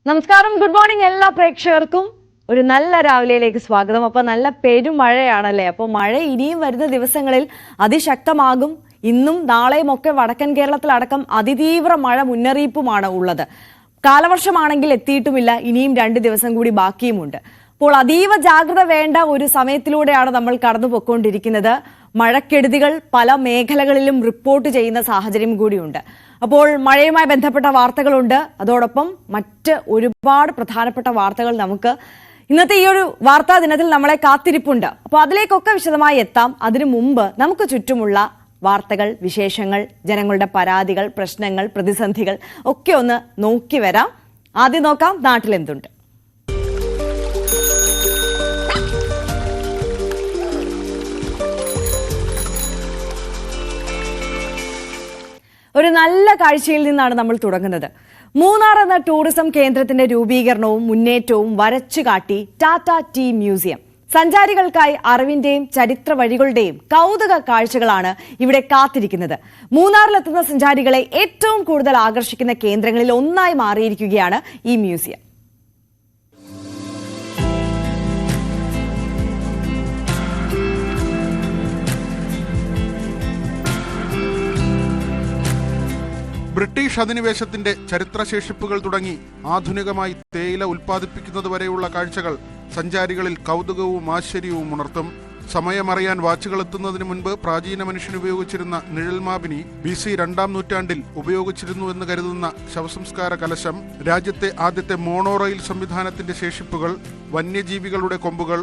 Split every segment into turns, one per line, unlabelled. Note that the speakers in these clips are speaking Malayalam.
നമസ്കാരം, ഗുഡ് മോർണിംഗ് എല്ലാ പ്രേക്ഷകർക്കും. ഒരു നല്ല രാവിലെയിലേക്ക് സ്വാഗതം. അപ്പോൾ നല്ല പെരുമഴയാണല്ലേ. അപ്പോൾ മഴ ഇനിയും വരുന്ന ദിവസങ്ങളിൽ അതിശക്തമാകും. ഇന്നും നാളെയും ഒക്കെ വടക്കൻ കേരളത്തിലടക്കം അതിതീവ്ര മഴ മുന്നറിയിപ്പുമാണ് ഉള്ളത്. കാലവർഷമാണെങ്കിൽ എത്തിയിട്ടുമില്ല, ഇനിയും 2 ദിവസം കൂടി ബാക്കിയുമുണ്ട്. അപ്പോൾ അതീവ ജാഗ്രത വേണ്ട ഒരു സമയത്തിലൂടെയാണ് നമ്മൾ കടന്നു പോയിക്കൊണ്ടിരിക്കുന്നത്. മഴക്കെടുതികൾ പല മേഖലകളിലും റിപ്പോർട്ട് ചെയ്യുന്ന സാഹചര്യം കൂടിയുണ്ട്. അപ്പോൾ മഴയുമായി ബന്ധപ്പെട്ട വാർത്തകളുണ്ട്, അതോടൊപ്പം മറ്റ് ഒരുപാട് പ്രധാനപ്പെട്ട വാർത്തകൾ നമുക്ക് ഇന്നത്തെ ഈ ഒരു വാർത്താ ദിനത്തിൽ നമ്മളെ കാത്തിരിപ്പുണ്ട്. അപ്പോൾ അതിലേക്കൊക്കെ വിശദമായി എത്താം. അതിനു മുമ്പ് നമുക്ക് ചുറ്റുമുള്ള വാർത്തകൾ, വിശേഷങ്ങൾ, ജനങ്ങളുടെ പരാതികൾ, പ്രശ്നങ്ങൾ, പ്രതിസന്ധികൾ ഒക്കെ ഒന്ന് നോക്കി വരാം. ആദ്യം നോക്കാം നാട്ടിലെന്തുണ്ട്. ഒരു നല്ല കാഴ്ചയിൽ നിന്നാണ് നമ്മൾ തുടങ്ങുന്നത്. മൂന്നാർ എന്ന ടൂറിസം കേന്ദ്രത്തിന്റെ രൂപീകരണവും മുന്നേറ്റവും വരച്ചു കാട്ടി ടാറ്റ ടീ മ്യൂസിയം. സഞ്ചാരികൾക്കായി അറിവിന്റെയും ചരിത്ര വഴികളുടെയും കൗതുക കാഴ്ചകളാണ് ഇവിടെ കാത്തിരിക്കുന്നത്. മൂന്നാറിലെത്തുന്ന സഞ്ചാരികളെ ഏറ്റവും കൂടുതൽ ആകർഷിക്കുന്ന കേന്ദ്രങ്ങളിൽ ഒന്നായി മാറിയിരിക്കുകയാണ് ഈ മ്യൂസിയം.
ബ്രിട്ടീഷ് അധിനിവേശത്തിന്റെ ചരിത്രശേഷിപ്പുകൾ തുടങ്ങി ആധുനികമായി തേയില ഉൽപ്പാദിപ്പിക്കുന്നതുവരെയുള്ള കാഴ്ചകൾ സഞ്ചാരികളിൽ കൗതുകവും ആശ്ചര്യവും ഉണർത്തും. സമയമറിയാൻ വാച്ചുകൾ എത്തുന്നതിന് മുൻപ് പ്രാചീന മനുഷ്യൻ ഉപയോഗിച്ചിരുന്ന നിഴൽമാപിനി BC 2-ാം നൂറ്റാണ്ടിൽ ഉപയോഗിച്ചിരുന്നുവെന്ന് കരുതുന്ന ശവസംസ്കാര കലശം, രാജ്യത്തെ ആദ്യത്തെ മോണോറെയിൽ സംവിധാനത്തിന്റെ ശേഷിപ്പുകൾ, വന്യജീവികളുടെ കൊമ്പുകൾ,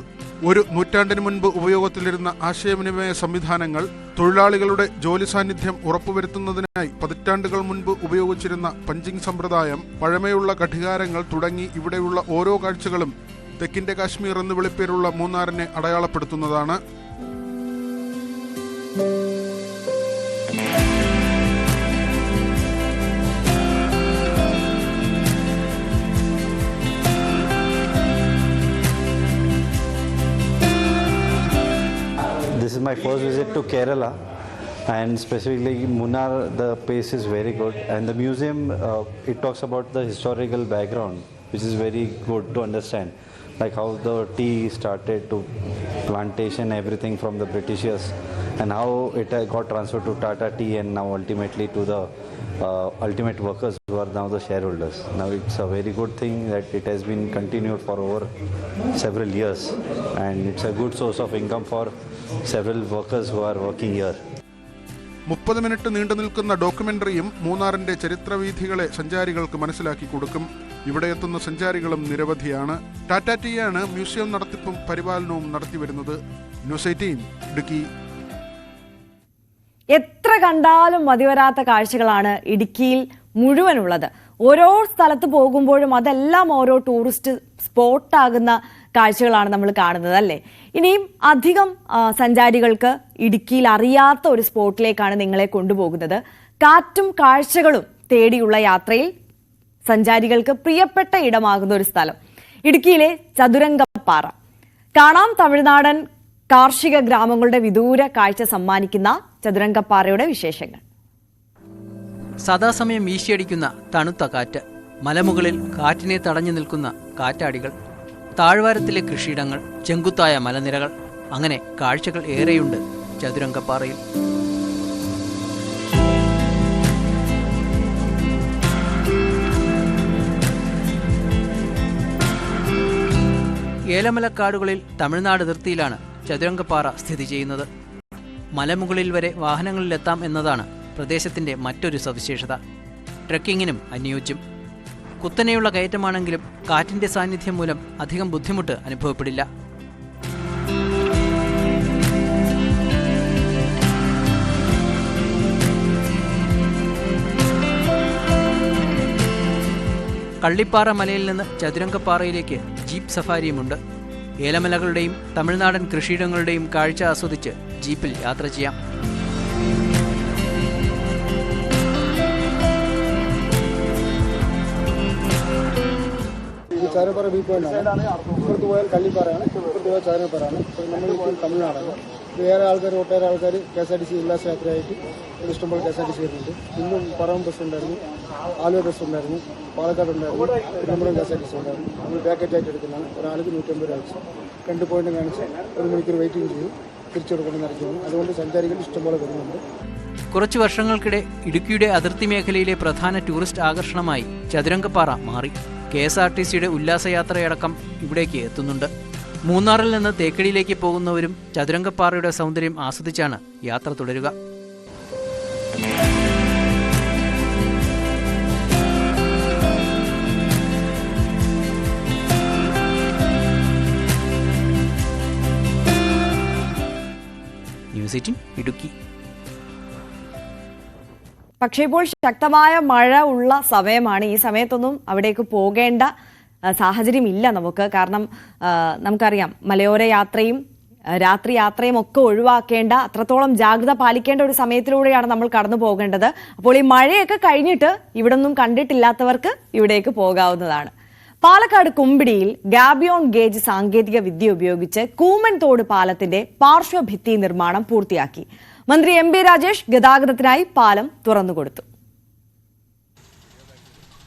1 നൂറ്റാണ്ടിന് മുൻപ് ഉപയോഗത്തിലിരുന്ന ആശയവിനിമയ സംവിധാനങ്ങൾ, തൊഴിലാളികളുടെ ജോലി സാന്നിധ്യം ഉറപ്പുവരുത്തുന്നതിനായി പതിറ്റാണ്ടുകൾ മുൻപ് ഉപയോഗിച്ചിരുന്ന പഞ്ചിങ് സമ്പ്രദായം, പഴമയുള്ള ഘടികാരങ്ങൾ തുടങ്ങി ഇവിടെയുള്ള ഓരോ കാഴ്ചകളും തെക്കിന്റെ കാശ്മീർ എന്ന് വിളിപ്പേരുള്ള മൂന്നാറിനെ അടയാളപ്പെടുത്തുന്നതാണ്.
This is my first visit to Kerala, and specifically Munnar. The place is very good, and the museum it talks about the historical background, which is very good to understand, like how the tea started to plantation, everything from the Britishers, and how it got transferred to Tata Tea, and now ultimately to the ultimate workers who are now the shareholders. Now it's a very good thing that it has been continued for over several years, and it's a good source of income for several workers who are working here.
30 minute നീണ്ടു നിൽക്കുന്ന ഡോക്യുമെന്ററിയും മൂന്നാറിന്റെ ചരിത്രവീഥികളെ സഞ്ചാരികൾക്ക് മനസ്സിലാക്കി കൊടുക്കും. ഇവിടെ എത്തുന്ന സഞ്ചാരികളും നിരവധിയാണ്. ടാറ്റ ടീയാണ് മ്യൂസിയം നടത്തിപ്പും പരിപാലനവും നടത്തിവരുന്നത്. ന്യൂസ് 18 ഇടുക്കി.
എത്ര കണ്ടാലും മതിവരാത്ത കാഴ്ചകളാണ് ഇടുക്കിയിൽ മുഴുവനുള്ളത്. ഓരോ സ്ഥലത്ത് പോകുമ്പോഴും അതെല്ലാം ഓരോ ടൂറിസ്റ്റ് സ്പോട്ടാകുന്ന കാഴ്ചകളാണ് നമ്മൾ കാണുന്നത്, അല്ലേ? ഇനിയും അധികം സഞ്ചാരികൾക്ക് ഇടുക്കിയിൽ അറിയാത്ത ഒരു സ്പോട്ടിലേക്കാണ് നിങ്ങളെ കൊണ്ടുപോകുന്നത്. കാറ്റും കാഴ്ചകളും തേടിയുള്ള യാത്രയിൽ സഞ്ചാരികൾക്ക് പ്രിയപ്പെട്ട ഇടമാകുന്ന ഒരു സ്ഥലം, ഇടുക്കിയിലെ ചതുരംഗപ്പാറ. കാണാം തമിഴ്നാടൻ കാർഷിക ഗ്രാമങ്ങളുടെ വിദൂര കാഴ്ച സമ്മാനിക്കുന്ന ചതുരംഗപ്പാറയുടെ വിശേഷങ്ങൾ.
സദാസമയം വീശിയടിക്കുന്ന തണുത്ത കാറ്റ്, മലമുകളിൽ കാറ്റിനെ തടഞ്ഞു നിൽക്കുന്ന കാറ്റാടികൾ, താഴ്വാരത്തിലെ കൃഷിയിടങ്ങൾ, ചെങ്കുത്തായ മലനിരകൾ, അങ്ങനെ കാഴ്ചകൾ ഏറെയുണ്ട് ചതുരംഗപ്പാറയിൽ. ഏലമലക്കാടുകളിൽ തമിഴ്നാട് അതിർത്തിയിലാണ് ചതുരംഗപ്പാറ സ്ഥിതി ചെയ്യുന്നത്. മലമുകളിൽ വരെ വാഹനങ്ങളിലെത്താം എന്നതാണ് പ്രദേശത്തിന്റെ മറ്റൊരു സവിശേഷത. ട്രെക്കിങ്ങിനും അനുയോജ്യം. കുത്തനെയുള്ള കയറ്റമാണെങ്കിലും കാറ്റിന്റെ സാന്നിധ്യം മൂലം അധികം ബുദ്ധിമുട്ട് അനുഭവപ്പെടില്ല. കള്ളിപ്പാറ മലയിൽ നിന്ന് ചതുരംഗപ്പാറയിലേക്ക് ജീപ്പ് സഫാരിയുമുണ്ട്. ഏലമലകളുടെയും തമിഴ്നാടൻ കൃഷിയിടങ്ങളുടെയും കാഴ്ച ആസ്വദിച്ച് ജീപ്പിൽ യാത്ര ചെയ്യാം.
ചാരപ്പാറ വ്യൂ പോയിന്റാണ്. ഇപ്പുറത്ത് പോയാൽ കള്ളിപ്പാറയാണ്, ഇപ്പുറത്ത് പോയാൽ ചാരപ്പാറയാണ്. നമ്മൾ തമിഴ്നാടാണ്. വേറെ ആൾക്കാർ ഒട്ടേറെ ആൾക്കാർ KSRTC ഉല്ലാസയാത്രയായിട്ട് ഇഷ്ടംപോലെ KSRTC വരുന്നുണ്ട്. ഇന്നും പറവം ബസ് ഉണ്ടായിരുന്നു, ആലുവ ബസ് ഉണ്ടായിരുന്നു, പാലക്കാട് ഉണ്ടായിരുന്നു, തിരുവനന്തപുരം KSRTC ഉണ്ടായിരുന്നു. നമ്മൾ പാക്കറ്റായിട്ട് എടുക്കുന്നതാണ്. ഒരാൾക്ക് 150 രൂപ വെച്ച് 2 പോയിന്റ് കാണിച്ച് 1 മണിക്കൂർ വെയിറ്റിംഗ് ചെയ്യും, തിരിച്ചുകൊടുക്കൊണ്ട് നടക്കുന്നു. അതുകൊണ്ട് സഞ്ചാരികൾ ഇഷ്ടംപോലെ വരുന്നുണ്ട്.
കുറച്ചു വർഷങ്ങൾക്കിടെ ഇടുക്കിയുടെ അതിർത്തി മേഖലയിലെ പ്രധാന ടൂറിസ്റ്റ് ആകർഷണമായി ചതുരംഗപ്പാറ മാറി. KSRTCയുടെ ഉല്ലാസയാത്രയടക്കം ഇവിടേക്ക് എത്തുന്നുണ്ട്. മൂന്നാറിൽ നിന്ന് തേക്കടിയിലേക്ക് പോകുന്നവരും ചതുരംഗപ്പാറയുടെ സൗന്ദര്യം ആസ്വദിച്ചാണ് യാത്ര തുടരുക. ന്യൂസ് 18 ഇടുക്കി.
പക്ഷേ ഇപ്പോൾ ശക്തമായ മഴ ഉള്ള സമയമാണ്. ഈ സമയത്തൊന്നും അവിടേക്ക് പോകേണ്ട സാഹചര്യം ഇല്ല നമുക്ക്. കാരണം നമുക്കറിയാം, മലയോര യാത്രയും രാത്രി യാത്രയും ഒക്കെ ഒഴിവാക്കേണ്ട, അത്രത്തോളം ജാഗ്രത പാലിക്കേണ്ട ഒരു സമയത്തിലൂടെയാണ് നമ്മൾ കടന്നു പോകേണ്ടത്. അപ്പോൾ ഈ മഴയൊക്കെ കഴിഞ്ഞിട്ട് ഇവിടൊന്നും കണ്ടിട്ടില്ലാത്തവർക്ക് ഇവിടേക്ക് പോകാവുന്നതാണ്. പാലക്കാട് കുമ്പിടിയിൽ ഗാബിയോൺ ഗേജ് സാങ്കേതിക വിദ്യ ഉപയോഗിച്ച് കൂമൻതോട് പാലത്തിന്റെ പാർശ്വഭിത്തി നിർമ്മാണം പൂർത്തിയാക്കി. മന്ത്രി MB രാജേഷ് ഗതാഗതത്തിനായി പാലം തുറന്നുകൊടുത്തു.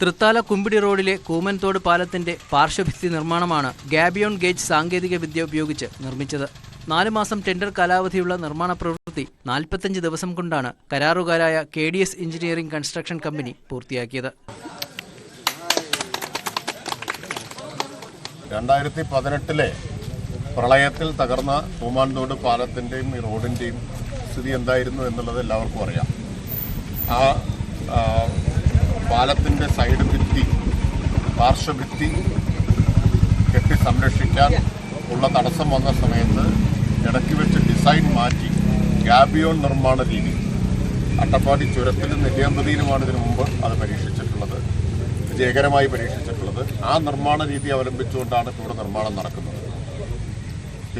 തൃത്താല കുമ്പിടി റോഡിലെ കൂമൻതോട് പാലത്തിന്റെ പാർശ്വഭിത്തി നിർമ്മാണമാണ് ഗാബിയോൺ ഗേജ് സാങ്കേതിക വിദ്യ ഉപയോഗിച്ച് നിർമ്മിച്ചത്. 4 മാസം ടെൻഡർ കാലാവധിയുള്ള നിർമ്മാണ പ്രവൃത്തി 45 ദിവസം കൊണ്ടാണ് കരാറുകാരായ KDS എഞ്ചിനീയറിംഗ് കൺസ്ട്രക്ഷൻ കമ്പനി പൂർത്തിയാക്കിയത്.
2018 പ്രളയത്തിൽ തകർന്ന കൂമാൻതോട് പാലത്തിൻ്റെയും ഈ റോഡിൻ്റെയും സ്ഥിതി എന്തായിരുന്നു എന്നുള്ളത് എല്ലാവർക്കും അറിയാം. ആ പാലത്തിൻ്റെ സൈഡ് ഭിത്തി, പാർശ്വഭിത്തി കെട്ടി സംരക്ഷിക്കാൻ ഉള്ള തടസ്സം വന്ന സമയത്ത് ഇടയ്ക്ക് വെച്ച് ഡിസൈൻ മാറ്റി ഗാബിയോൺ നിർമ്മാണ രീതി അട്ടപ്പാടി ചുരത്തിലും നെല്ലിയാമ്പതിയിലുമാണ് ഇതിനു മുമ്പ് അത് പരീക്ഷിച്ചിട്ടുള്ളത്, വിജയകരമായി പരീക്ഷിച്ചിട്ടുള്ളത്. ആ നിർമ്മാണ രീതി അവലംബിച്ചുകൊണ്ടാണ് ഇവിടെ നിർമ്മാണം നടക്കുന്നത്.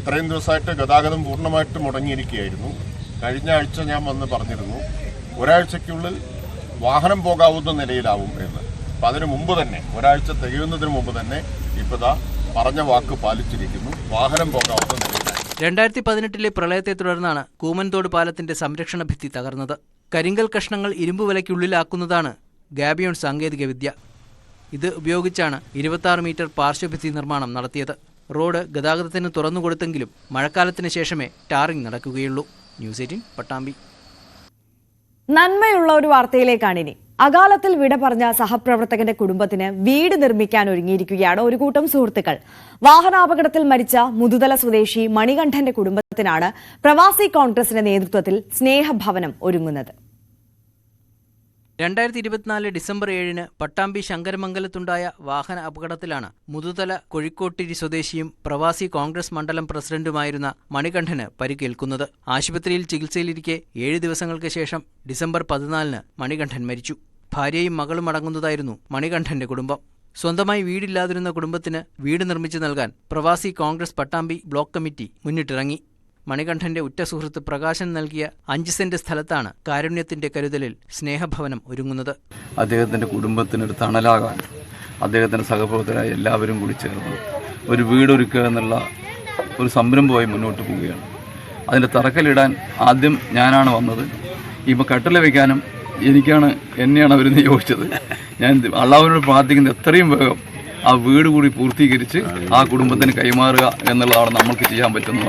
ഇത്രയും ദിവസമായിട്ട് ഗതാഗതം പൂർണ്ണമായിട്ട് മുടങ്ങിയിരിക്കുകയായിരുന്നു. കഴിഞ്ഞ ആഴ്ച ഞാൻ വന്ന് പറഞ്ഞിരുന്നു, ഒരാഴ്ചയ്ക്കുള്ളിൽ വാഹനം പോകാവുന്ന നിലയിലാവും എന്ന്. അപ്പം അതിനു മുമ്പ് തന്നെ, ഒരാഴ്ച തികയുന്നതിന് മുമ്പ് തന്നെ ഇപ്പോൾ പറഞ്ഞ വാക്ക് പാലിച്ചിരിക്കുന്നു, വാഹനം പോകാവുന്ന നിലയിലായി.
2018 പ്രളയത്തെ തുടർന്നാണ് കൂമൻതോട് പാലത്തിന്റെ സംരക്ഷണ ഭിത്തി തകർന്നത്. കരിങ്കൽ കഷ്ണങ്ങൾ ഇരുമ്പ് വലയ്ക്കുള്ളിലാക്കുന്നതാണ് ഗാബിയോൺ സാങ്കേതിക വിദ്യ. ഇത് ഉപയോഗിച്ചാണ് 26 മീറ്റർ പാർശ്വഭിത്തി നിർമ്മാണം നടത്തിയത്. റോഡ് ഗതാഗതത്തിന് തുറന്നുകൊടുത്തെങ്കിലും മഴക്കാലത്തിന് ശേഷമേ ടാറിംഗ് നടക്കുകയുള്ളൂ. ന്യൂസ് 18 പട്ടാമ്പി.
നന്മയുള്ള ഒരു വാർത്തയിലേക്കാണിനി. അകാലത്തിൽ വിട പറഞ്ഞ സഹപ്രവർത്തകന്റെ കുടുംബത്തിന് വീട് നിർമ്മിക്കാൻ ഒരുങ്ങിയിരിക്കുകയാണ് ഒരു കൂട്ടം സുഹൃത്തുക്കൾ. വാഹനാപകടത്തിൽ മരിച്ച മുതുതല സ്വദേശി മണികണ്ഠന്റെ കുടുംബത്തിനാണ് പ്രവാസി കോൺഗ്രസിന്റെ നേതൃത്വത്തിൽ സ്നേഹഭവനം ഒരുങ്ങുന്നത്.
2024 ഡിസംബർ 7 പട്ടാമ്പി ശങ്കരമംഗലത്തുണ്ടായ വാഹന അപകടത്തിലാണ് മുതുതല കൊഴിക്കോട്ടിരി സ്വദേശിയും പ്രവാസി കോൺഗ്രസ് മണ്ഡലം പ്രസിഡന്റുമായിരുന്ന മണികണ്ഠന് പരിക്കേൽക്കുന്നത്. ആശുപത്രിയിൽ ചികിത്സയിലിരിക്കെ 7 ദിവസങ്ങൾക്ക് ശേഷം ഡിസംബർ 14 മണികണ്ഠൻ മരിച്ചു. ഭാര്യയും മകളും അടങ്ങുന്നതായിരുന്നു മണികണ്ഠന്റെ കുടുംബം. സ്വന്തമായി വീടില്ലാതിരുന്ന കുടുംബത്തിന് വീട് നിർമ്മിച്ചു നൽകാൻ പ്രവാസി കോൺഗ്രസ് പട്ടാമ്പി ബ്ലോക്ക് കമ്മിറ്റി മുന്നിട്ടിറങ്ങി. മണികണ്ഠന്റെ ഉറ്റ സുഹൃത്ത് പ്രകാശൻ നൽകിയ 5 സെന്റ് സ്ഥലത്താണ് കാരുണ്യത്തിന്റെ കരുതലിൽ സ്നേഹഭവനം ഒരുങ്ങുന്നത്.
അദ്ദേഹത്തിന്റെ കുടുംബത്തിനൊരു തണലാകാൻ അദ്ദേഹത്തിന്റെ സഹപ്രവർത്തകരായ എല്ലാവരും കൂടി ചേർന്ന് ഒരു വീടൊരുക്കുക എന്നുള്ള ഒരു സംരംഭമായി മുന്നോട്ട് പോവുകയാണ്. അതിന്റെ തറക്കല്ലിടാൻ ആദ്യം ഞാനാണ് വന്നത്. ഇപ്പോൾ കട്ടില വയ്ക്കാനും എന്നെയാണ് അവർ നിയോഗിച്ചത്. ഞാൻ അള്ളാഹുവിനോട് പ്രാർത്ഥിക്കുന്നത് എത്രയും വേഗം ആ വീട് കൂടി പൂർത്തീകരിച്ച് ആ കുടുംബത്തിന് കൈമാറുക എന്നുള്ളതാണ് നമ്മൾക്ക് ചെയ്യാൻ പറ്റുന്ന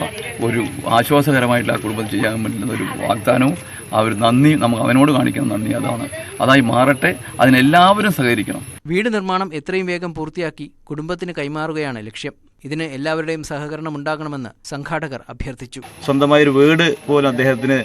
ഒരു ആശ്വാസകരമായിട്ട് ആ കുടുംബം ചെയ്യാൻ പറ്റുന്ന ഒരു വാഗ്ദാനവും ആ ഒരു നന്ദി, നമുക്ക് അവനോട് കാണിക്കുന്ന നന്ദി അതായി മാറട്ടെ. അതിനെല്ലാവരും സഹകരിക്കണം.
വീട് നിർമ്മാണം എത്രയും വേഗം പൂർത്തിയാക്കി കുടുംബത്തിന് കൈമാറുകയാണ് ലക്ഷ്യം. ഇതിന് എല്ലാവരുടെയും സഹകരണം ഉണ്ടാകണമെന്ന് സംഘാടകർ അഭ്യർത്ഥിച്ചു.
സ്വന്തമായൊരു വീട് പോലും അദ്ദേഹത്തിന്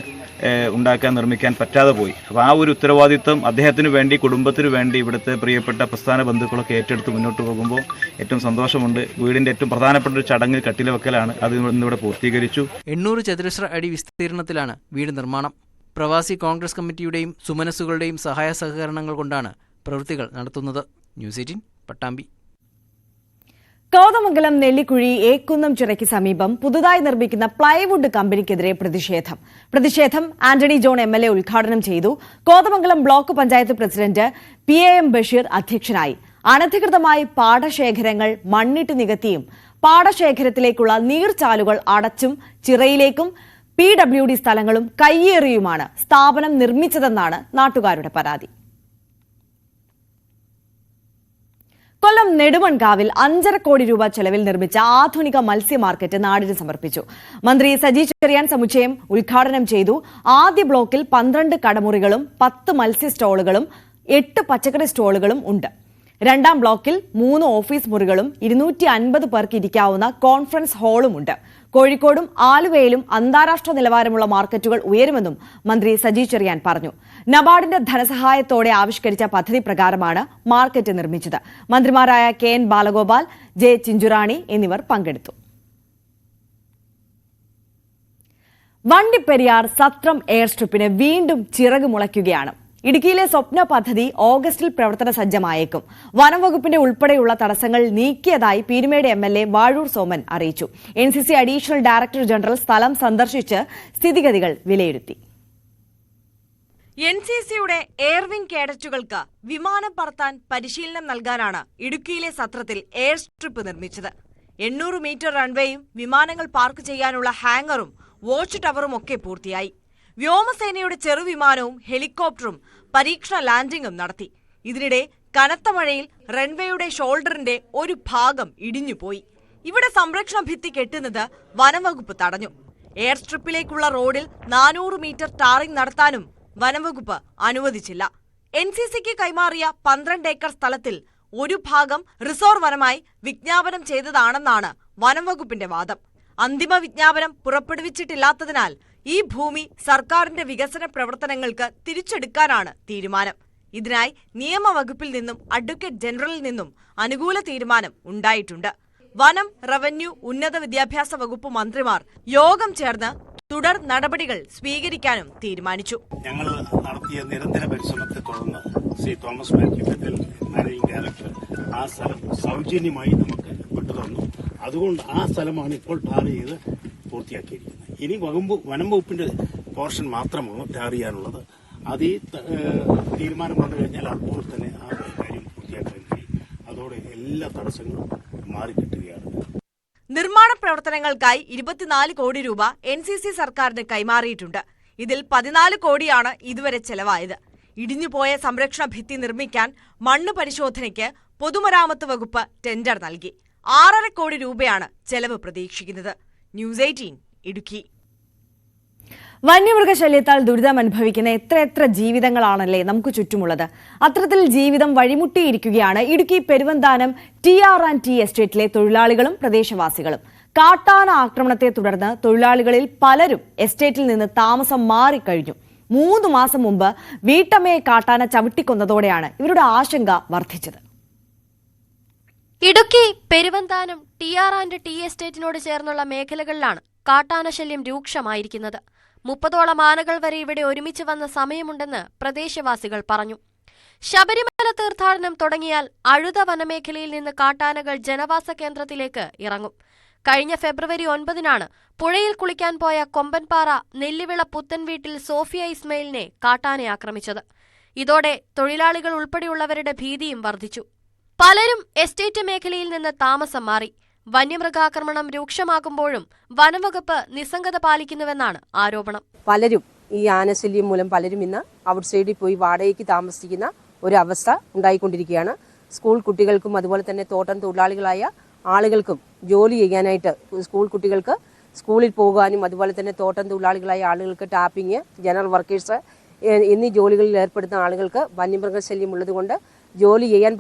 നിർമ്മിക്കാൻ പറ്റാതെ പോയി. അപ്പോൾ ആ ഒരു ഉത്തരവാദിത്വം അദ്ദേഹത്തിന് വേണ്ടി, കുടുംബത്തിന് വേണ്ടി ഇവിടുത്തെ പ്രിയപ്പെട്ട പ്രസ്ഥാന ബന്ധുക്കളൊക്കെ ഏറ്റെടുത്ത് മുന്നോട്ട് പോകുമ്പോൾ ഏറ്റവും സന്തോഷമുണ്ട്. വീടിന്റെ ഏറ്റവും പ്രധാനപ്പെട്ട ഒരു ചടങ്ങ് കട്ടില വെക്കലാണ്. അത് ഇന്നിവിടെ പൂർത്തീകരിച്ചു.
800 ചതുരശ്ര അടി വിസ്തീർണത്തിലാണ് വീട് നിർമ്മാണം. പ്രവാസി കോൺഗ്രസ് കമ്മിറ്റിയുടെയും സുമനസ്സുകളുടെയും സഹായ സഹകരണങ്ങൾ കൊണ്ടാണ് പ്രവൃത്തികൾ നടത്തുന്നത്. ന്യൂസ് 18 പട്ടാമ്പി.
കോതമംഗലം നെല്ലിക്കുഴി ഏക്കുന്നം ചിറയ്ക്ക് സമീപം പുതുതായി നിർമ്മിക്കുന്ന പ്ലൈവുഡ് കമ്പനിക്കെതിരെ പ്രതിഷേധം ആന്റണി ജോൺ MLA ഉദ്ഘാടനം ചെയ്തു. Kothamangalam block panchayat president PAM Basheer അധ്യക്ഷനായി. അനധികൃതമായി പാടശേഖരങ്ങൾ മണ്ണിട്ട് നികത്തിയും പാടശേഖരത്തിലേക്കുള്ള നീർച്ചാലുകൾ അടച്ചും ചിറയിലേക്കും PWD സ്ഥലങ്ങളും കയ്യേറിയുമാണ് സ്ഥാപനം നിർമ്മിച്ചതെന്നാണ് നാട്ടുകാരുടെ പരാതി. കൊല്ലം നെടുമൺകാവിൽ 5.5 കോടി രൂപ ചെലവിൽ നിർമ്മിച്ച ആധുനിക മത്സ്യ മാർക്കറ്റ് നാടിന് സമർപ്പിച്ചു. മന്ത്രി സജി ചെറിയാൻ സമുച്ചയം ഉദ്ഘാടനം ചെയ്തു. ആദ്യ ബ്ലോക്കിൽ 12 കടമുറികളും 10 മത്സ്യ സ്റ്റോളുകളും 8 പച്ചക്കറി സ്റ്റോളുകളും ഉണ്ട്. രണ്ടാം ബ്ലോക്കിൽ 3 ഓഫീസ് മുറികളും 250 പേർക്ക് ഇരിക്കാവുന്ന കോൺഫറൻസ് ഹാളുമുണ്ട്. കോഴിക്കോടും ആലുവയിലും അന്താരാഷ്ട്ര നിലവാരമുള്ള മാർക്കറ്റുകൾ ഉയരുമെന്നും മന്ത്രി സജി ചെറിയാൻ പറഞ്ഞു. നബാർഡിന്റെ ധനസഹായത്തോടെ ആവിഷ്കരിച്ച പദ്ധതി പ്രകാരമാണ് മാർക്കറ്റ് നിർമ്മിച്ചത്. മന്ത്രിമാരായ KN ബാലഗോപാൽ, ജെ ചിഞ്ചുറാണി എന്നിവർ പങ്കെടുത്തു. വണ്ടിപ്പെരിയാർ സത്രം എയർ സ്ട്രിപ്പിന് വീണ്ടും ചിറക് മുളയ്ക്കുകയാണ്. ഇടുക്കിയിലെ സ്വപ്ന പദ്ധതി ഓഗസ്റ്റിൽ പ്രവർത്തന സജ്ജമായേക്കും. വനം വകുപ്പിന്റെ ഉൾപ്പെടെയുള്ള തടസ്സങ്ങൾ നീക്കിയതായി പീരുമേട് MLA വാഴൂർ സോമൻ അറിയിച്ചു. NCC അഡീഷണൽ ഡയറക്ടർ ജനറൽ സ്ഥലം സന്ദർശിച്ച് സ്ഥിതിഗതികൾ വിലയിരുത്തി.
NCCയുടെ എയർവിംഗ് കേഡറ്റുകൾക്ക് വിമാനം പറത്താൻ പരിശീലനം നൽകാനാണ് ഇടുക്കിയിലെ സത്രത്തിൽ എയർ സ്ട്രിപ്പ് നിർമ്മിച്ചത്. 800 മീറ്റർ റൺവേയും വിമാനങ്ങൾ പാർക്ക് ചെയ്യാനുള്ള ഹാങ്ങറും വാച്ച് ടവറും ഒക്കെ പൂർത്തിയായി. വ്യോമസേനയുടെ ചെറുവിമാനവും ഹെലികോപ്റ്ററും പരീക്ഷണ ലാൻഡിംഗും നടത്തി. ഇതിനിടെ കനത്ത മഴയിൽ റൺവേയുടെ ഷോൾഡറിന്റെ ഒരു ഭാഗം ഇടിഞ്ഞുപോയി. ഇവിടെ സംരക്ഷണ ഭിത്തി കെട്ടുന്നത് വനംവകുപ്പ് തടഞ്ഞു. എയർ സ്ട്രിപ്പിലേക്കുള്ള റോഡിൽ 400 മീറ്റർ ടാറിംഗ് നടത്താനും വനംവകുപ്പ് അനുവദിച്ചില്ല. NCCക്ക് കൈമാറിയ 12 ഏക്കർ സ്ഥലത്തിൽ ഒരു ഭാഗം റിസോർവ് വനമായി വിജ്ഞാപനം ചെയ്തതാണെന്നാണ് വനംവകുപ്പിന്റെ വാദം. അന്തിമ വിജ്ഞാപനം പുറപ്പെടുവിച്ചിട്ടില്ലാത്തതിനാൽ ഈ ഭൂമി സർക്കാരിന്റെ വികസന പ്രവർത്തനങ്ങൾക്ക് തിരിച്ചെടുക്കാനാണ് തീരുമാനം. ഇതിനായി നിയമവകുപ്പിൽ നിന്നും അഡ്വക്കേറ്റ് ജനറലിൽ നിന്നും അനുകൂല തീരുമാനം ഉണ്ടായിട്ടുണ്ട്. വനം, റവന്യൂ, ഉന്നത വിദ്യാഭ്യാസ വകുപ്പ് മന്ത്രിമാർ യോഗം ചേർന്ന് തുടർ നടപടികൾ സ്വീകരിക്കാനും തീരുമാനിച്ചു.
ഞങ്ങൾ നടത്തിയ നിരന്തര പരിശ്രമത്തെ തുടർന്ന് Shri Thomas Mathew managing director ആ സ്ഥലം സൗജന്യമായി നമുക്ക് വിട്ടുതന്നു. അതുകൊണ്ട് ആ സ്ഥലമാണ് ഇപ്പോൾ ടാർ ചെയ്ത് പൂർത്തിയാക്കിയിരിക്കുന്നത്. ഇനി വനം വകുപ്പിന്റെ പോർഷൻ മാത്രമാണ് ടാർ ചെയ്യാനുള്ളത്. അത് ഈ തീരുമാനം വന്നു കഴിഞ്ഞാൽ അപ്പോൾ തന്നെ ആ കാര്യം പൂർത്തിയാക്കാൻ കഴിയും. അതോടെ എല്ലാ തടസ്സങ്ങളും മാറിക്കിട്ടുകയാണ്.
നിർമ്മാണ പ്രവർത്തനങ്ങൾക്കായി 24 കോടി രൂപ NCC സർക്കാരിന് കൈമാറിയിട്ടുണ്ട്. ഇതിൽ 14 കോടിയാണ് ഇതുവരെ ചെലവായത്. ഇടിഞ്ഞുപോയ സംരക്ഷണ ഭിത്തി നിർമ്മിക്കാൻ മണ്ണ് പരിശോധനയ്ക്ക് പൊതുമരാമത്ത് വകുപ്പ് ടെൻഡർ നൽകി. 6.5 കോടി രൂപയാണ് ചെലവ് പ്രതീക്ഷിക്കുന്നത്. ന്യൂസ് 18 ഇടുക്കി.
വന്യമൃഗശല്യത്താൽ ദുരിതം അനുഭവിക്കുന്ന എത്ര ജീവിതങ്ങളാണല്ലേ നമുക്ക് ചുറ്റുമുള്ളത്. അത്തരത്തിൽ ജീവിതം വഴിമുട്ടിയിരിക്കുകയാണ് ഇടുക്കി പെരുവന്താനം TR&T എസ്റ്റേറ്റിലെ തൊഴിലാളികളും പ്രദേശവാസികളും. കാട്ടാന ആക്രമണത്തെ തുടർന്ന് തൊഴിലാളികളിൽ പലരും എസ്റ്റേറ്റിൽ നിന്ന് താമസം മാറിക്കഴിഞ്ഞു. 3 മാസം മുമ്പ് വീട്ടമ്മയെ കാട്ടാന ചവിട്ടിക്കൊന്നതോടെയാണ് ഇവരുടെ ആശങ്ക വർദ്ധിച്ചത്.
ഇടുക്കി പെരുവന്താനം TR&T എസ്റ്റേറ്റിനോട് ചേർന്നുള്ള മേഖലകളിലാണ് കാട്ടാനശല്യം രൂക്ഷമായിരിക്കുന്നത്. 30ഓളം ആനകൾ വരെ ഇവിടെ ഒരുമിച്ച് വന്ന സമയമുണ്ടെന്ന് പ്രദേശവാസികൾ പറഞ്ഞു. ശബരിമല തീർത്ഥാടനം തുടങ്ങിയാൽ അഴുത വനമേഖലയിൽ നിന്ന് കാട്ടാനകൾ ജനവാസ കേന്ദ്രത്തിലേക്ക് ഇറങ്ങും. കഴിഞ്ഞ ഫെബ്രുവരി 9-നാണ് പുഴയിൽ കുളിക്കാൻ പോയ കൊമ്പൻപാറ നെല്ലിവിള പുത്തൻ വീട്ടിൽ സോഫിയ ഇസ്മയിലിനെ കാട്ടാന ആക്രമിച്ചത്. ഇതോടെ തൊഴിലാളികൾ ഉൾപ്പെടെയുള്ളവരുടെ ഭീതിയും വർദ്ധിച്ചു. പലരും എസ്റ്റേറ്റ് മേഖലയിൽ നിന്ന് താമസം മാറി. വന്യമൃഗാക്രമണം രൂക്ഷമാകുമ്പോഴും വനംവകുപ്പ് നിസ്സംഗത പാലിക്കുന്നുവെന്നാണ് ആരോപണം.
പലരും ഈ ആനശല്യം മൂലം പലരും ഇന്ന് ഔട്ട് സൈഡിൽ പോയി വാടകയ്ക്ക് താമസിക്കുന്ന ഒരു അവസ്ഥ ഉണ്ടായിക്കൊണ്ടിരിക്കുകയാണ്. സ്കൂൾ കുട്ടികൾക്കും അതുപോലെ തന്നെ തോട്ടം തൊഴിലാളികളായ ആളുകൾക്കും ജോലി ചെയ്യാനായിട്ട് സ്കൂൾ കുട്ടികൾക്ക് സ്കൂളിൽ പോകാനും അതുപോലെ തന്നെ തോട്ടം തൊഴിലാളികളായ ആളുകൾക്ക് ടാപ്പിംഗ്, ജനറൽ വർക്കേഴ്സ് എന്നീ ജോലികളിൽ ഏർപ്പെടുന്ന ആളുകൾക്ക് വന്യമൃഗശല്യം ഉള്ളതുകൊണ്ട് ജോലി ചെയ്യാൻ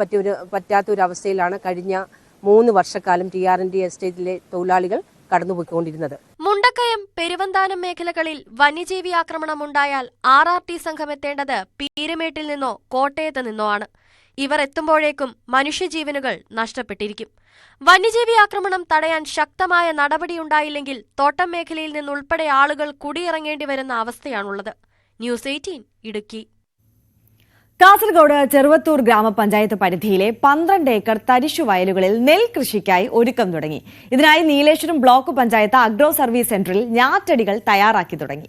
പറ്റാത്ത ഒരു അവസ്ഥയിലാണ് കഴിഞ്ഞ 3 വർഷക്കാലം TR&T എസ്റ്റേറ്റിലെ തൊഴിലാളികൾ കടന്നുപോയിക്കൊണ്ടിരുന്നത്.
മുണ്ടക്കയം, പെരുവന്താനം മേഖലകളിൽ വന്യജീവി ആക്രമണം ഉണ്ടായാൽ RRT സംഘം എത്തേണ്ടത് പീരുമേട്ടിൽ നിന്നോ കോട്ടയത്ത് നിന്നോ ആണ്. ഇവർ എത്തുമ്പോഴേക്കും മനുഷ്യജീവനുകൾ നഷ്ടപ്പെട്ടിരിക്കും. വന്യജീവി ആക്രമണം തടയാൻ ശക്തമായ നടപടിയുണ്ടായില്ലെങ്കിൽ തോട്ടം മേഖലയിൽ നിന്നുൾപ്പെടെ ആളുകൾ കുടിയിറങ്ങേണ്ടി വരുന്ന അവസ്ഥയാണുള്ളത്. ന്യൂസ് 18 ഇടുക്കി.
കാസർഗോഡ് ചെറുവത്തൂർ ഗ്രാമപഞ്ചായത്ത് പരിധിയിലെ 12 ഏക്കർ തരിശു വയലുകളിൽ നെൽകൃഷിക്കായി ഒരുക്കം തുടങ്ങി. ഇതിനായി Nileshwaram block panchayat agro service സെന്ററിൽ ഞാറ്റടികൾ തയ്യാറാക്കി തുടങ്ങി.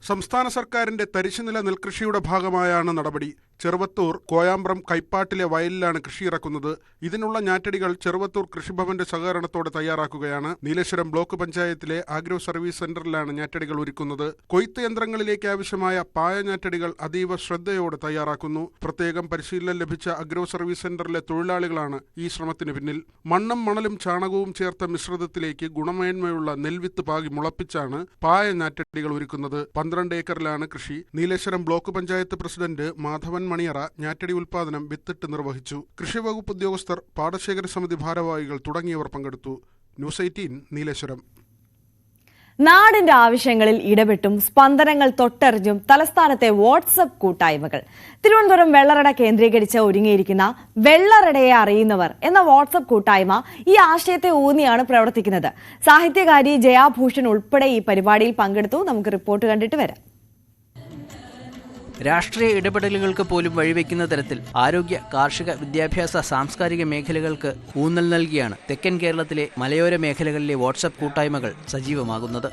സംസ്ഥാന സർക്കാരിന്റെ തരിശുനില നെൽകൃഷിയുടെ ഭാഗമായാണ് നടപടി. ചെറുവത്തൂർ കോയാമ്പ്രം കൈപ്പാട്ടിലെ വയലിലാണ് കൃഷി ഇറക്കുന്നത്. ഇതിനുള്ള ഞാറ്റടികൾ ചെറുവത്തൂർ കൃഷിഭവന്റെ സഹകരണത്തോടെ തയ്യാറാക്കുകയാണ്. നീലേശ്വരം ബ്ലോക്ക് പഞ്ചായത്തിലെ ആഗ്രോ സർവീസ് സെന്ററിലാണ് ഞാറ്റടികൾ ഒരുക്കുന്നത്. കൊയ്ത്ത് യന്ത്രങ്ങളിലേക്ക് ആവശ്യമായ പായ ഞാറ്റടികൾ അതീവ ശ്രദ്ധയോടെ തയ്യാറാക്കുന്നു. പ്രത്യേകം പരിശീലനം ലഭിച്ച അഗ്രോ സർവീസ് സെന്ററിലെ തൊഴിലാളികളാണ് ഈ ശ്രമത്തിന് പിന്നിൽ. മണ്ണും മണലും ചാണകവും ചേർത്ത മിശ്രിതത്തിലേക്ക് ഗുണമേന്മയുള്ള നെൽവിത്ത് പാകി മുളപ്പിച്ചാണ് പായ ഞാറ്റടികൾ ഒരുക്കുന്നത്. 12 ഏക്കറിലാണ് കൃഷി. നീലേശ്വരം ബ്ലോക്ക് പഞ്ചായത്ത് പ്രസിഡന്റ് മാധവൻ മണിയറ ഞാറ്റടി ഉൽപാദനം വിത്തിട്ട് നിർവഹിച്ചു. കൃഷി വകുപ്പ് ഉദ്യോഗസ്ഥർ, പാടശേഖര സമിതി ഭാരവാഹികൾ തുടങ്ങിയവർ പങ്കെടുത്തു. ന്യൂസ് 18 നീലേശ്വരം.
നാടിന്റെ ആവശ്യങ്ങളിൽ ഇടപെട്ടും സ്പന്ദനങ്ങൾ തൊട്ടറിഞ്ഞും തലസ്ഥാനത്തെ വാട്സ്ആപ്പ് കൂട്ടായ്മകൾ. തിരുവനന്തപുരം വെള്ളറട കേന്ദ്രീകരിച്ച് ഒരുങ്ങിയിരിക്കുന്ന വെള്ളറടയെ അറിയുന്നവർ എന്ന വാട്സ്ആപ്പ് കൂട്ടായ്മ ഈ ആശയത്തെ ഊന്നിയാണ് പ്രവർത്തിക്കുന്നത്. സാഹിത്യകാരി ജയാഭൂഷൺ ഉൾപ്പെടെ ഈ പരിപാടിയിൽ പങ്കെടുത്തു. നമുക്ക് റിപ്പോർട്ട് കണ്ടിട്ട് വരാം.
രാഷ്ട്രീയ ഇടപെടലുകൾക്ക് പോലും വഴിവെക്കുന്ന തരത്തിൽ ആരോഗ്യ, കാർഷിക, വിദ്യാഭ്യാസ, സാംസ്കാരിക മേഖലകൾക്ക് ഊന്നൽ നൽകിയാണ് തെക്കൻ കേരളത്തിലെ മലയോര മേഖലകളിലെ വാട്സ്ആപ്പ് കൂട്ടായ്മകൾ സജീവമാകുന്നത്.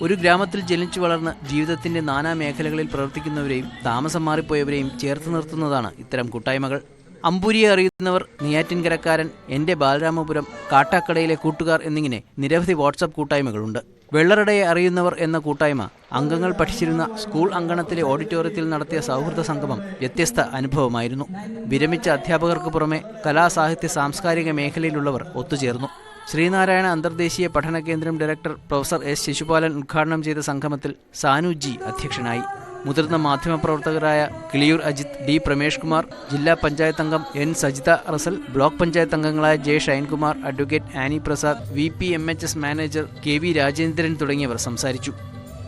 ഒരു ഗ്രാമത്തിൽ ജനിച്ചു വളർന്ന് ജീവിതത്തിന്റെ നാനാ മേഖലകളിൽ പ്രവർത്തിക്കുന്നവരെയും താമസം മാറിപ്പോയവരെയും ചേർത്ത് നിർത്തുന്നതാണ് ഇത്തരം കൂട്ടായ്മകൾ. അമ്പൂരിയെ അറിയുന്നവർ, നെയ്യാറ്റിൻകരക്കാരൻ, എൻ്റെ ബാലരാമപുരം, കാട്ടാക്കടയിലെ കൂട്ടുകാർ എന്നിങ്ങനെ നിരവധി വാട്സ്ആപ്പ് കൂട്ടായ്മകളുണ്ട്. വെള്ളറടയെ അറിയുന്നവർ എന്ന കൂട്ടായ്മ അംഗങ്ങൾ പഠിച്ചിരുന്ന സ്കൂൾ അങ്കണത്തിലെ ഓഡിറ്റോറിയത്തിൽ നടത്തിയ സൗഹൃദ സംഗമം വ്യത്യസ്ത അനുഭവമായിരുന്നു. വിരമിച്ച അധ്യാപകർക്ക് പുറമെ കലാ, സാഹിത്യ, സാംസ്കാരിക മേഖലയിലുള്ളവർ ഒത്തുചേർന്നു. ശ്രീനാരായണ അന്തർദേശീയ പഠന കേന്ദ്രം ഡയറക്ടർ പ്രൊഫസർ എസ് ശിശുപാലൻ ഉദ്ഘാടനം ചെയ്ത സംഗമത്തിൽ സാനു ജി അധ്യക്ഷനായി. മുതിർന്ന മാധ്യമപ്രവർത്തകരായ കിളിയൂർ അജിത്, ഡി പ്രമേഷ് കുമാർ, ജില്ലാ പഞ്ചായത്ത് അംഗം എൻ സജിത റസൽ, ബ്ലോക്ക് പഞ്ചായത്ത് അംഗങ്ങളായ J Shinekumar, advocate Annie Prasad, VPMHS manager KV Rajendran തുടങ്ങിയവർ സംസാരിച്ചു.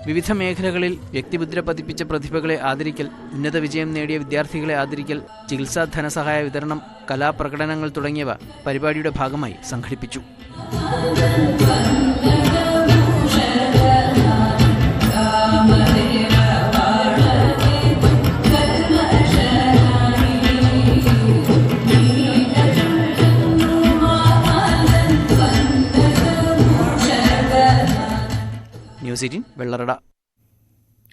വിവിധ മേഖലകളിൽ വ്യക്തിമുദ്ര പതിപ്പിച്ച പ്രതിഭകളെ ആദരിക്കൽ, ഉന്നത വിജയം നേടിയ വിദ്യാർത്ഥികളെ ആദരിക്കൽ, ചികിത്സാ ധനസഹായ വിതരണം, കലാപ്രകടനങ്ങൾ തുടങ്ങിയവ പരിപാടിയുടെ ഭാഗമായി സംഘടിപ്പിച്ചു. ന്യൂസ് 18 വെള്ളറട.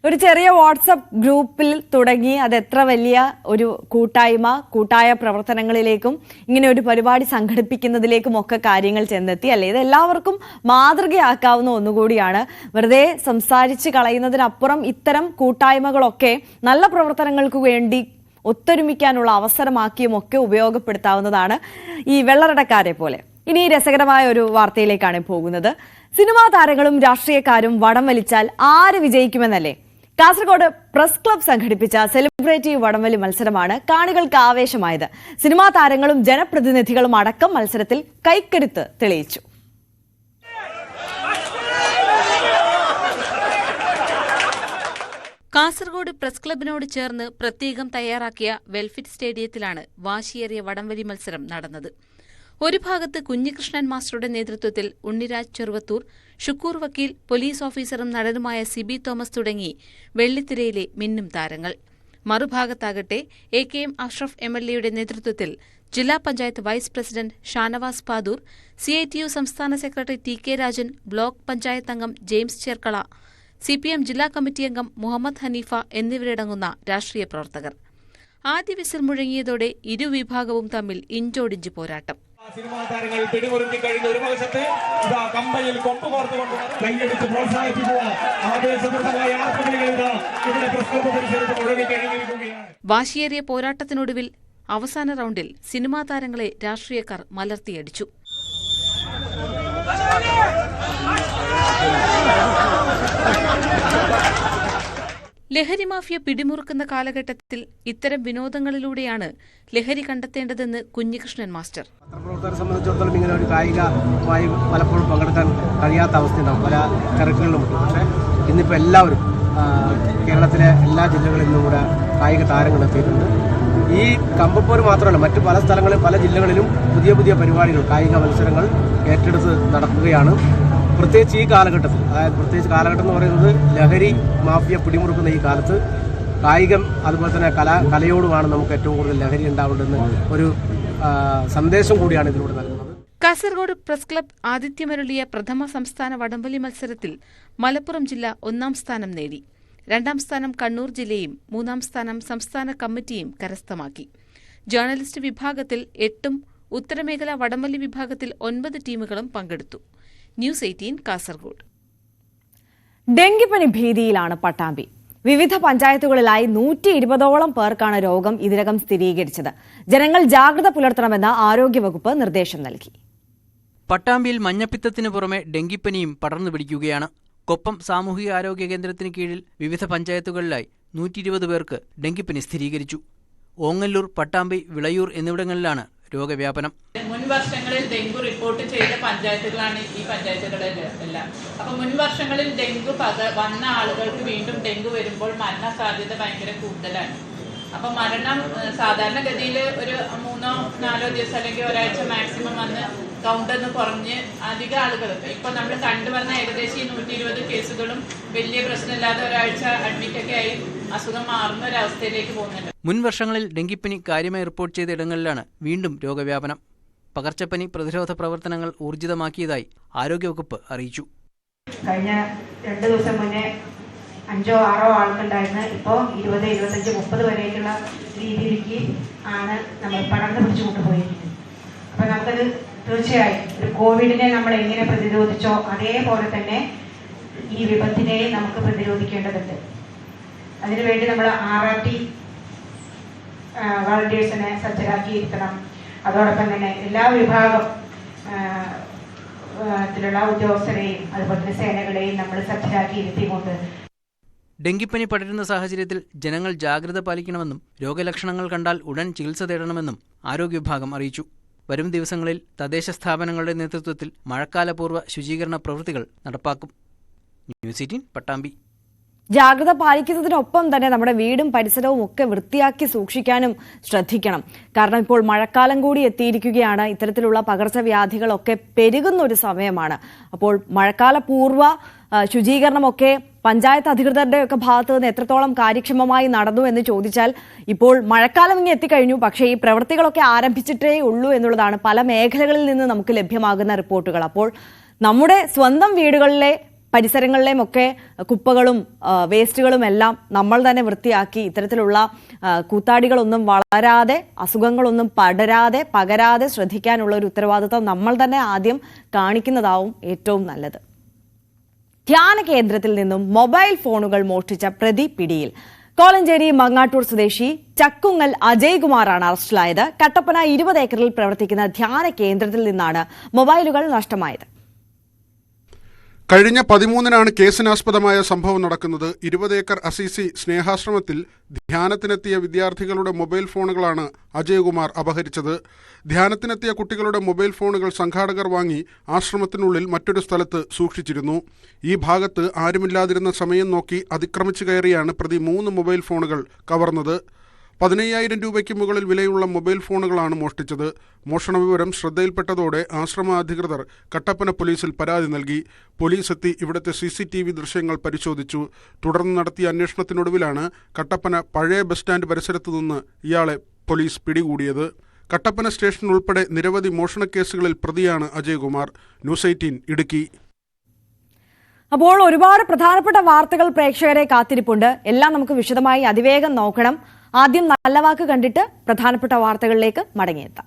ഒരു ചെറിയ വാട്സപ്പ് ഗ്രൂപ്പിൽ തുടങ്ങി അത് എത്ര വലിയ ഒരു കൂട്ടായ പ്രവർത്തനങ്ങളിലേക്കും ഇങ്ങനെ ഒരു പരിപാടി സംഘടിപ്പിക്കുന്നതിലേക്കും ഒക്കെ കാര്യങ്ങൾ ചെന്നെത്തി അല്ലേ. ഇത് എല്ലാവർക്കും മാതൃകയാക്കാവുന്ന ഒന്നുകൂടിയാണ്. വെറുതെ സംസാരിച്ച് കളയുന്നതിനപ്പുറം ഇത്തരം കൂട്ടായ്മകളൊക്കെ നല്ല പ്രവർത്തനങ്ങൾക്ക് വേണ്ടി ഒത്തൊരുമിക്കാനുള്ള അവസരമാക്കിയും ഒക്കെ ഉപയോഗപ്പെടുത്താവുന്നതാണ് ഈ വെള്ളറടക്കാരെ പോലെ. ഇനി രസകരമായ ഒരു വാർത്തയിലേക്കാണ് പോകുന്നത്. സിനിമാ താരങ്ങളും രാഷ്ട്രീയക്കാരും വടം വലിച്ചാൽ ആര് വിജയിക്കുമെന്നല്ലേ? കാസർഗോഡ് പ്രസ് ക്ലബ് സംഘടിപ്പിച്ച സെലിബ്രേറ്റീവ് വടംവലി മത്സരമാണ് കാണികൾക്ക് ആവേശമായത്. സിനിമാ താരങ്ങളും ജനപ്രതിനിധികളും അടക്കം മത്സരത്തിൽ കൈക്കരുത്ത് തെളിയിച്ചു.
കാസർഗോഡ് പ്രസ് ക്ലബിനോട് ചേർന്ന് പ്രത്യേകം തയ്യാറാക്കിയ വെൽഫിറ്റ് സ്റ്റേഡിയത്തിലാണ് വാശിയേറിയ വടംവലി മത്സരം നടന്നത്. ഒരു ഭാഗത്ത് കുഞ്ഞികൃഷ്ണൻ മാസ്റ്ററുടെ നേതൃത്വത്തിൽ ഉണ്ണിരാജ് ചെറുവത്തൂർ, ഷുക്കൂർ വക്കീൽ, പോലീസ് ഓഫീസറും നടനുമായ സിബി തോമസ് തുടങ്ങി വെള്ളിത്തിരയിലെ മിന്നും താരങ്ങൾ. മറുഭാഗത്താകട്ടെ AKM അഷ്റഫ് MLA നേതൃത്വത്തിൽ ജില്ലാ panchayat vice president Shanavas Padoor, CITU സംസ്ഥാന secretary TK Rajan, block panchayat അംഗം ജെയിംസ് ചേർക്കള, CPM ജില്ലാ കമ്മിറ്റി അംഗം മുഹമ്മദ് ഹനീഫ എന്നിവരടങ്ങുന്ന രാഷ്ട്രീയ പ്രവർത്തകർ. ആദ്യ വിസിൽ മുഴങ്ങിയതോടെ ഇരുവിഭാഗവും തമ്മിൽ ഇഞ്ചോടിഞ്ച് പോരാട്ടം.
സിനിമാ താരങ്ങൾ പിടിമുറുക്കി കഴിഞ്ഞ ഒരു വശത്ത് ഇതാ കമ്പയിൽ കൊമ്പ് കോർത്തുകൊണ്ട് കൈയടിച്ച് പ്രോത്സാഹിപ്പിക്കുക ആവേശപൂർണ്ണമായ ആർപ്പുകളികൾ ഇവിടെ പ്രസ്തുത പരിസരത്ത് മുഴങ്ങിക്കഴിഞ്ഞിരിക്കുകയാണ്.
വാശിയേറിയ പോരാട്ടത്തിനൊടുവിൽ അവസാന റൗണ്ടിൽ സിനിമാ താരങ്ങളെ രാഷ്ട്രീയക്കാർ മലർത്തിയടിച്ചു. ലഹരി മാഫിയ പിടിമുറുക്കുന്ന കാലഘട്ടത്തിൽ ഇത്തരം വിനോദങ്ങളിലൂടെയാണ് ലഹരി കണ്ടെത്തേണ്ടതെന്ന് കുഞ്ഞികൃഷ്ണൻ മാസ്റ്റർ.
പത്രപ്രവർത്തകരെ സംബന്ധിച്ചിടത്തോളം ഇങ്ങനെ ഒരു കായികമായി പലപ്പോഴും പങ്കെടുക്കാൻ കഴിയാത്ത അവസ്ഥയുണ്ടാവും പല തിരക്കുകളിലും. പക്ഷേ ഇന്നിപ്പോൾ എല്ലാവരും കേരളത്തിലെ എല്ലാ ജില്ലകളിൽ നിന്നും കൂടെ കായിക താരങ്ങൾ എത്തിയിട്ടുണ്ട്. ഈ കമ്പപ്പോര് മാത്രമല്ല, മറ്റു പല സ്ഥലങ്ങളിലും പല ജില്ലകളിലും പുതിയ പുതിയ പരിപാടികൾ, കായിക മത്സരങ്ങൾ ഏറ്റെടുത്ത് നടക്കുകയാണ്. പ്രത്യേകിച്ച് ഈ കാലഘട്ടത്തിൽ, അതായത് പ്രത്യേകിച്ച് കാലഘട്ടം എന്ന് പറയുന്നത് ലഹരി മാഫിയ പിടിമുറുക്കുന്ന ഈ കാലത്ത് കായികം അതുപോലെ തന്നെ കലയോടുമാണ് നമുക്ക് ഏറ്റവും കൂടുതൽ ലഹരി ഉണ്ടാവേണ്ടതെന്ന് ഒരു സന്ദേശം കൂടിയാണ് ഇതിലൂടെ നൽകുന്നത്.
കാസർഗോഡ് പ്രസ് ക്ലബ് ആതിഥ്യമരുളിയ പ്രഥമ സംസ്ഥാന വടംവലി മത്സരത്തിൽ മലപ്പുറം ജില്ല 1ാം സ്ഥാനം നേടി. 2ാം സ്ഥാനം കണ്ണൂർ ജില്ലയും 3ാം സ്ഥാനം സംസ്ഥാന കമ്മിറ്റിയും കരസ്ഥമാക്കി. ജേർണലിസ്റ്റ് വിഭാഗത്തിൽ 8ഉം ഉത്തരമേഖല വടംവലി വിഭാഗത്തിൽ 9 ടീമുകളും പങ്കെടുത്തു. ന്യൂസ് 18 കാസർഗോഡ്.
ഡെങ്കിപ്പനി ഭീതിയിലാണ് പട്ടാമ്പി. വിവിധ പഞ്ചായത്തുകളിലായി 120ഓളം പേർക്കാണ് രോഗം ഇതിനകം സ്ഥിരീകരിച്ചത്. ജനങ്ങൾ ജാഗ്രത പുലർത്തണമെന്ന് ആരോഗ്യവകുപ്പ് നിർദ്ദേശം നൽകി.
പട്ടാമ്പിയിൽ മഞ്ഞപ്പിത്തത്തിന് പുറമെ ഡെങ്കിപ്പനിയും പടർന്നു പിടിക്കുകയാണ്. കൊപ്പം സാമൂഹികാരോഗ്യ കേന്ദ്രത്തിന് കീഴിൽ വിവിധ പഞ്ചായത്തുകളിലായി 120 പേർക്ക് ഡെങ്കിപ്പനി സ്ഥിരീകരിച്ചു. ഓങ്ങല്ലൂർ, പട്ടാമ്പി, വിളയൂർ എന്നിവിടങ്ങളിലാണ് രോഗവ്യാപനം.
മുൻ വർഷങ്ങളിൽ ഡെങ്കു റിപ്പോർട്ട് ചെയ്ത പഞ്ചായത്തുകളാണ് ഈ പഞ്ചായത്തുകളെല്ലാം. അപ്പോൾ മുൻ വർഷങ്ങളിൽ ഡെങ്കു വന്ന ആളുകൾക്ക് വീണ്ടും ഡെങ്കു വരുമ്പോൾ മരണ സാധ്യത ഭയങ്കര കൂടുതലാണ്. അപ്പം മരണം സാധാരണഗതിയിൽ ഒരു 3-4 ദിവസം അല്ലെങ്കിൽ ഒരാഴ്ച മാക്സിമം വന്ന് കൗണ്ടൊന്ന് കുറഞ്ഞ് അധിക ആളുകൾക്ക് ഇപ്പോൾ നമ്മൾ കണ്ടുവന്ന ഏകദേശം ഈ 120 കേസുകളും വലിയ പ്രശ്നമില്ലാതെ ഒരാഴ്ച അഡ്മിറ്റൊക്കെ ആയി അസുഖം മാറുന്ന ഒരവസ്ഥയിലേക്ക് പോകുന്നുണ്ട്.
മുൻ വർഷങ്ങളിൽ ഡെങ്കിപ്പനി കാര്യമായി റിപ്പോർട്ട് ചെയ്ത ഇടങ്ങളിലാണ് വീണ്ടും രോഗവ്യാപനം. പകർച്ചപ്പനി പ്രതിരോധ പ്രവർത്തനങ്ങൾ ഊർജിതമാക്കിയതായി ആരോഗ്യവകുപ്പ് അറിയിച്ചു.
കഴിഞ്ഞ 2 ദിവസം മുന്നേ 5-6 ആൾക്കുണ്ടായിരുന്നു. ഇപ്പോൾ 20, 25, 30 വരെയൊക്കെയുള്ള രീതിയിലേക്ക് ആണ് നമ്മൾ പടർന്നു പിടിച്ചു കൊണ്ടുപോയിരിക്കുന്നത്. അപ്പം നമുക്കത് തീർച്ചയായും ഒരു കോവിഡിനെ നമ്മൾ എങ്ങനെ പ്രതിരോധിച്ചോ അതേപോലെ തന്നെ ഈ വിപത്തിനെയും നമുക്ക് പ്രതിരോധിക്കേണ്ടതുണ്ട്. അതിനുവേണ്ടി നമ്മൾ RRT വളണ്ടിയേഴ്സിനെ സജ്ജരാക്കിയിരിക്കണം. അതോടൊപ്പം തന്നെ എല്ലാ വിഭാഗം ത്തിലുള്ള ഉദ്യോഗസ്ഥരെയും അതുപോലെ തന്നെ സേനകളെയും നമ്മൾ സജ്ജരാക്കി ഇരുത്തിക്കൊണ്ട്
ഡെങ്കിപ്പനി പടരുന്ന സാഹചര്യത്തിൽ ജനങ്ങൾ ജാഗ്രത പാലിക്കണമെന്നും രോഗലക്ഷണങ്ങൾ കണ്ടാൽ ഉടൻ ചികിത്സ തേടണമെന്നും ആരോഗ്യവിഭാഗം അറിയിച്ചു. വരും ദിവസങ്ങളിൽ തദ്ദേശ സ്ഥാപനങ്ങളുടെ നേതൃത്വത്തിൽ മഴക്കാലപൂർവ്വ ശുചീകരണ പ്രവൃത്തികൾ നടപ്പാക്കും. ന്യൂസ് 18 പട്ടാമ്പി.
ജാഗ്രത പാലിക്കുന്നതിനൊപ്പം തന്നെ നമ്മുടെ വീടും പരിസരവും ഒക്കെ വൃത്തിയാക്കി സൂക്ഷിക്കാനും ശ്രദ്ധിക്കണം. കാരണം ഇപ്പോൾ മഴക്കാലം കൂടി എത്തിയിരിക്കുകയാണ്. ഇത്തരത്തിലുള്ള പകർച്ചവ്യാധികളൊക്കെ പെരുകുന്ന ഒരു സമയമാണ്. അപ്പോൾ മഴക്കാലപൂർവ്വ ശുചീകരണമൊക്കെ പഞ്ചായത്ത് അധികൃതരുടെ ഒക്കെ ഭാഗത്ത് നിന്ന് എത്രത്തോളം കാര്യക്ഷമമായി നടന്നു എന്ന് ചോദിച്ചാൽ ഇപ്പോൾ മഴക്കാലം ഇങ്ങനെ എത്തിക്കഴിഞ്ഞു. പക്ഷേ ഈ പ്രവൃത്തികളൊക്കെ ആരംഭിച്ചിട്ടേ ഉള്ളൂ എന്നുള്ളതാണ് പല മേഖലകളിൽ നിന്ന് നമുക്ക് ലഭ്യമാകുന്ന റിപ്പോർട്ടുകൾ. അപ്പോൾ നമ്മുടെ സ്വന്തം വീടുകളിലെ പരിസരങ്ങളിലെയും ഒക്കെ കുപ്പകളും വേസ്റ്റുകളും എല്ലാം നമ്മൾ തന്നെ വൃത്തിയാക്കി ഇത്തരത്തിലുള്ള കൂത്താടികളൊന്നും വളരാതെ അസുഖങ്ങളൊന്നും പകരാതെ ശ്രദ്ധിക്കാനുള്ള ഒരു ഉത്തരവാദിത്വം നമ്മൾ തന്നെ ആദ്യം കാണിക്കുന്നതാവും ഏറ്റവും നല്ലത്. ധ്യാന കേന്ദ്രത്തിൽ നിന്നും മൊബൈൽ ഫോണുകൾ മോഷ്ടിച്ച പ്രതി പിടിയിൽ. കോലഞ്ചേരി മങ്ങാട്ടൂർ സ്വദേശി ചക്കുങ്ങൽ അജയ്കുമാറാണ് അറസ്റ്റിലായത്. കട്ടപ്പന 20 ഏക്കറിൽ പ്രവർത്തിക്കുന്ന ധ്യാന കേന്ദ്രത്തിൽ നിന്നാണ് മൊബൈലുകൾ നഷ്ടമായത്.
കഴിഞ്ഞ 13-നാണ് കേസിനാസ്പദമായ സംഭവം നടക്കുന്നത്. 20 ഏക്കർ അസീസി സ്നേഹാശ്രമത്തിൽ ധ്യാനത്തിനെത്തിയ വിദ്യാർത്ഥികളുടെ മൊബൈൽ ഫോണുകളാണ് അജയ്കുമാർ അപഹരിച്ചത്. ധ്യാനത്തിനെത്തിയ കുട്ടികളുടെ മൊബൈൽ ഫോണുകൾ സംഘാടകർ വാങ്ങി ആശ്രമത്തിനുള്ളിൽ മറ്റൊരു സ്ഥലത്ത് സൂക്ഷിച്ചിരുന്നു. ഈ ഭാഗത്ത് ആരുമില്ലാതിരുന്ന സമയം നോക്കി അതിക്രമിച്ചു കയറിയാണ് പ്രതി 3 മൊബൈൽ ഫോണുകൾ കവർന്നത്. 15,000 രൂപയ്ക്ക് മുകളിൽ വിലയുള്ള മൊബൈൽ ഫോണുകളാണ് മോഷ്ടിച്ചത്. മോഷണ വിവരം ശ്രദ്ധയിൽപ്പെട്ടതോടെ ആശ്രമ അധികൃതർ കട്ടപ്പന പോലീസിൽ പരാതി നൽകി. പോലീസ് എത്തി ഇവിടുത്തെ CCTV ദൃശ്യങ്ങൾ പരിശോധിച്ചു. തുടർന്ന് നടത്തിയ അന്വേഷണത്തിനൊടുവിലാണ് കട്ടപ്പന പഴയ ബസ് സ്റ്റാൻഡ് പരിസരത്തു നിന്ന് ഇയാളെ പോലീസ് പിടികൂടിയത്. കട്ടപ്പന സ്റ്റേഷൻ ഉൾപ്പെടെ നിരവധി മോഷണക്കേസുകളിൽ പ്രതിയാണ് അജയ്കുമാർ. ന്യൂസ് 18 ഇടുക്കി.
അപ്പോൾ ഒരുപാട് പ്രധാനപ്പെട്ട വാർത്തകൾ പ്രേക്ഷകരെ കാത്തിരിപ്പുണ്ട്. എല്ലാം നമുക്ക് വിശദമായി അതിവേഗം നോക്കണം. ആദ്യം നല്ല വാക്ക് കണ്ടിട്ട് പ്രധാനപ്പെട്ട വാർത്തകളിലേക്ക് മടങ്ങിയെത്താം.